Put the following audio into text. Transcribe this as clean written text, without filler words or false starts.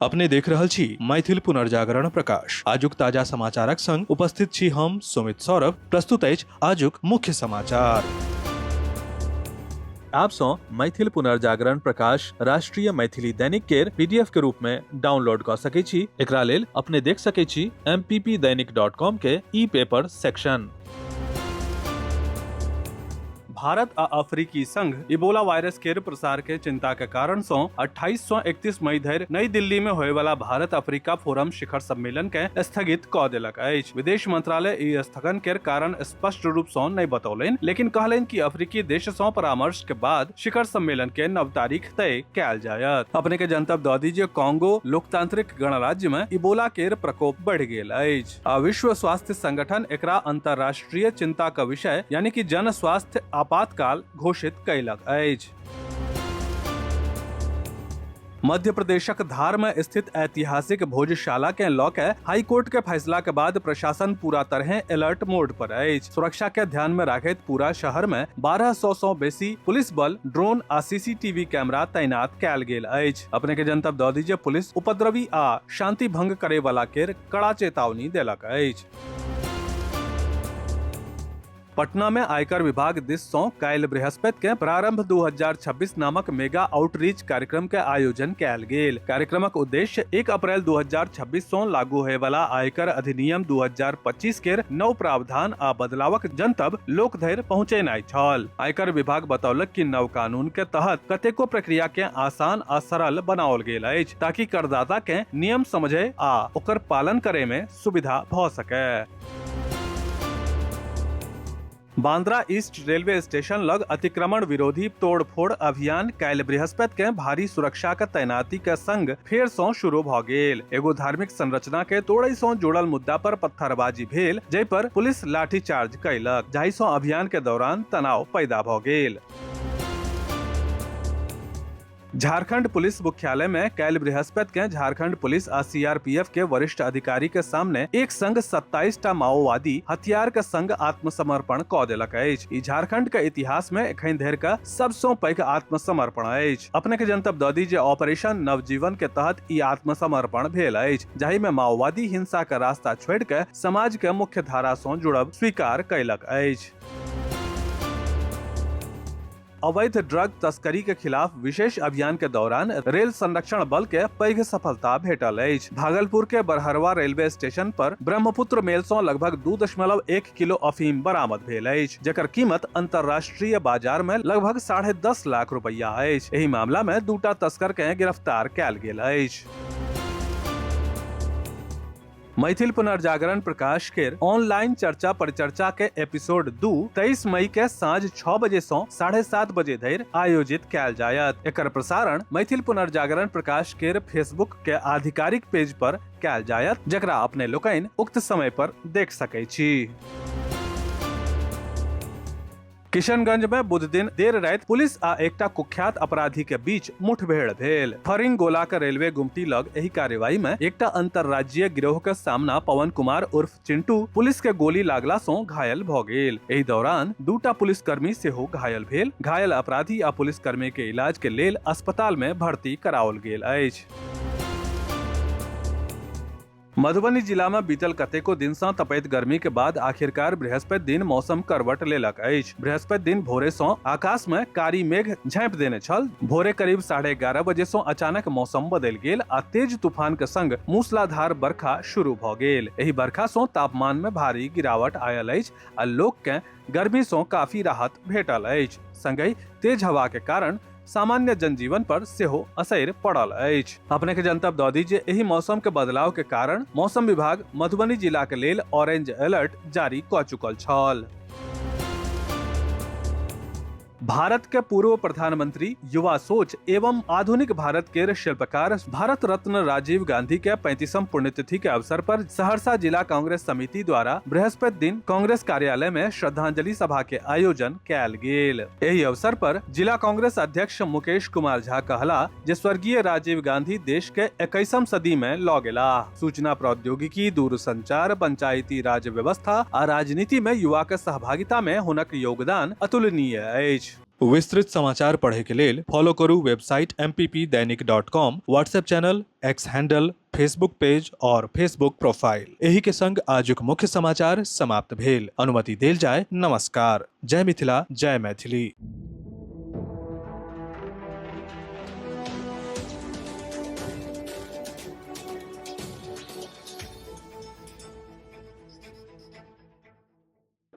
अपने देख रहल छी मैथिल पुनर्जागरण प्रकाश। आजुक ताजा समाचारक संग उपस्थित छी हम सुमित सौरभ। प्रस्तुत अछि आजुक मुख्य समाचार। आप सो मैथिल पुनर्जागरण प्रकाश राष्ट्रीय मैथिली दैनिक केर पीडीएफ के रूप में डाउनलोड कर सकै छी। एकरा लेल अपने देख सकै छी mppdainik.com के ई पेपर सेक्शन। भारत आ अफ्रीकी संघ इबोला वायरस केर प्रसार के चिंता के कारण सँ 28 सँ 31 मई धरि नई दिल्ली में होय वाला भारत अफ्रीका फोरम शिखर सम्मेलन के स्थगित क देलक अछि। विदेश मंत्रालय ई स्थगन केर कारण स्पष्ट रूप सँ नहीं बतौलनि, लेकिन कहलनि कि अफ्रीकी देश सँ परामर्श के बाद शिखर सम्मेलन के नव तारीख तय कयल जायत। अपने के जनतब दऽ दी जे कांगो लोकतांत्रिक गणराज्य में इबोला केर प्रकोप बढ़ि गेल अछि आ विश्व स्वास्थ्य संगठन एकरा अंतरराष्ट्रीय चिंता का विषय यानी कि जन स्वास्थ्य आपातकाल घोषित कयलक अछि। मध्य प्रदेशक धार में स्थित ऐतिहासिक भोजशाला के लऽ के हाई कोर्ट के फैसला के बाद प्रशासन पूरा तरह अलर्ट मोड पर अछि। सुरक्षा के ध्यान में राखैत पूरा शहर में 1200 सँ बेसी पुलिस बल, ड्रोन आ सीसीटीवी कैमरा तैनात कयल गेल अछि। अपने के जनतब दऽ दी जे पुलिस उपद्रवी आ शांति भंग करे वाला केर कड़ा चेतावनी देलक अछि। पटना में आयकर विभाग दिस सँ काल्हि बृहस्पति के प्रारंभ 2026 नामक मेगा आउटरीच कार्यक्रम के आयोजन कयल गेल। कार्यक्रमक उद्देश्य 1 अप्रैल 2026 सँ लागू होय वाला आयकर अधिनियम 2025 केर नव प्रावधान आ बदलावक जनतब लोक धरि पहुंचेनाय छल। आयकर विभाग बतौलक कि नव कानून के तहत कतेको प्रक्रिया के आसान आ सरल बनाओल गेल अछि ताकि करदाता के नियम समझे आ ओकर पालन करे में सुविधा भ सके। बांद्रा ईस्ट रेलवे स्टेशन लग अतिक्रमण विरोधी तोड़फोड़ अभियान काल्हि बृहस्पति के भारी सुरक्षा के तैनाती के संग फेर सँ शुरू भ गेल। एगो धार्मिक संरचना के तोड़ै सँ जुड़ल मुद्दा पर पत्थरबाजी भेल, जै पर पुलिस लाठीचार्ज कयलक, जाहि सँ अभियान के दौरान तनाव पैदा भ गेल। झारखंड पुलिस मुख्यालय में काल्हि बृहस्पति के झारखंड पुलिस आ सीआरपीएफ के वरिष्ठ अधिकारी के सामने एक संग 27 टा माओवादी हथियार के संग आत्मसमर्पण क देलक अछि। ई झारखंड के इतिहास में एखन धरि के सबसँ पैघ आत्मसमर्पण अछि। अपने के जनतब दऽ दी जे ऑपरेशन नवजीवन के तहत ई आत्मसमर्पण भेल अछि, जाहि में माओवादी हिंसा के रास्ता छोड़ि के समाज के मुख्य धारा सँ जुड़ब स्वीकार कयलक अछि। अवैध ड्रग तस्करी के खिलाफ विशेष अभियान के दौरान रेल संरक्षण बल के पैघ सफलता भेटल अछि। भागलपुर के बरहरवा रेलवे स्टेशन पर ब्रह्मपुत्र मेल सँ लगभग 2.1 किलो अफीम बरामद भेल अछि, जेकर कीमत अंतरराष्ट्रीय बाजार में लगभग 10.5 लाख रुपया अछि। एहि मामला में 2 टा तस्कर के गिरफ्तार कयल गेल अछि। मैथिल पुनर्जागरण प्रकाश केर ऑनलाइन चर्चा परिचर्चा के एपिसोड 2 23 मई के साँझ 6 बजे सँ 7:30 बजे धरि आयोजित कयल जायत। एकर प्रसारण मैथिल पुनर्जागरण प्रकाश केर फेसबुक के आधिकारिक पेज पर कयल जायत, जकरा अपने लोकनि उक्त समय पर देख सकै छी। किशनगंज में बुध दिन देर रात पुलिस आ एकटा कुख्यात अपराधी के बीच मुठभेड़ भेल। फरिंगोला के रेलवे गुमटी लग एही कार्यवाही में एकटा अंतरराज्यीय गिरोह के सामना पवन कुमार उर्फ चिंटू पुलिस के गोली लागला सँ घायल भ गेल। एही दौरान 2 टा पुलिसकर्मी सेहो घायल भेल। घायल अपराधी आ पुलिसकर्मी के इलाज के लेल अस्पताल में भर्ती कराओल गेल अछि। मधुबनी जिला में बीतल कतेको दिन सँ तपैत गर्मी के बाद आखिरकार बृहस्पति दिन मौसम करवट लेलक अछि। बृहस्पति दिन भोरे सँ आकाश में कारी मेघ झाँपि देने छल। भोरे करीब 11:30 बजे सँ अचानक मौसम बदलि गेल आ तेज तूफान के संग मूसलाधार बरखा शुरू भ गेल। एहि बरखा सँ तापमान में भारी गिरावट आयल अछि आ लोक के गर्मी सँ काफी राहत भेटल अछि। संगहि तेज हवा के कारण सामान्य जनजीवन पर सेहो असर पड़ल अछि। अपने के जनतब दऽ दी जे एहि मौसम के बदलाव के कारण मौसम विभाग मधुबनी जिला के लेल ऑरेंज अलर्ट जारी क चुकल छल। भारत के पूर्व प्रधानमंत्री, युवा सोच एवं आधुनिक भारत के शिल्पकार भारत रत्न राजीव गांधी के 35वीं पुण्यतिथि के अवसर पर सहरसा जिला कांग्रेस समिति द्वारा बृहस्पति दिन कांग्रेस कार्यालय में श्रद्धांजलि सभा के आयोजन कयल गेल। एही अवसर पर जिला कांग्रेस अध्यक्ष मुकेश कुमार झा कहला जे स्वर्गीय राजीव गांधी देश के 21वीं सदी में लऽ गेला। सूचना प्रौद्योगिकी, दूरसंचार, पंचायती राज व्यवस्था आ राजनीति में युवा के सहभागिता में हुनक योगदान अतुलनीय अछि। विस्तृत समाचार पढ़े के लेल फॉलो करू वेबसाइट mppदैनिक.com, WhatsApp channel, X handle, Facebook page और फेसबुक प्रोफाइल। एही के संग आजुक मुख्य समाचार समाप्त भेल। अनुमति देल जाय। नमस्कार। जय मिथिला, जय मैथिली।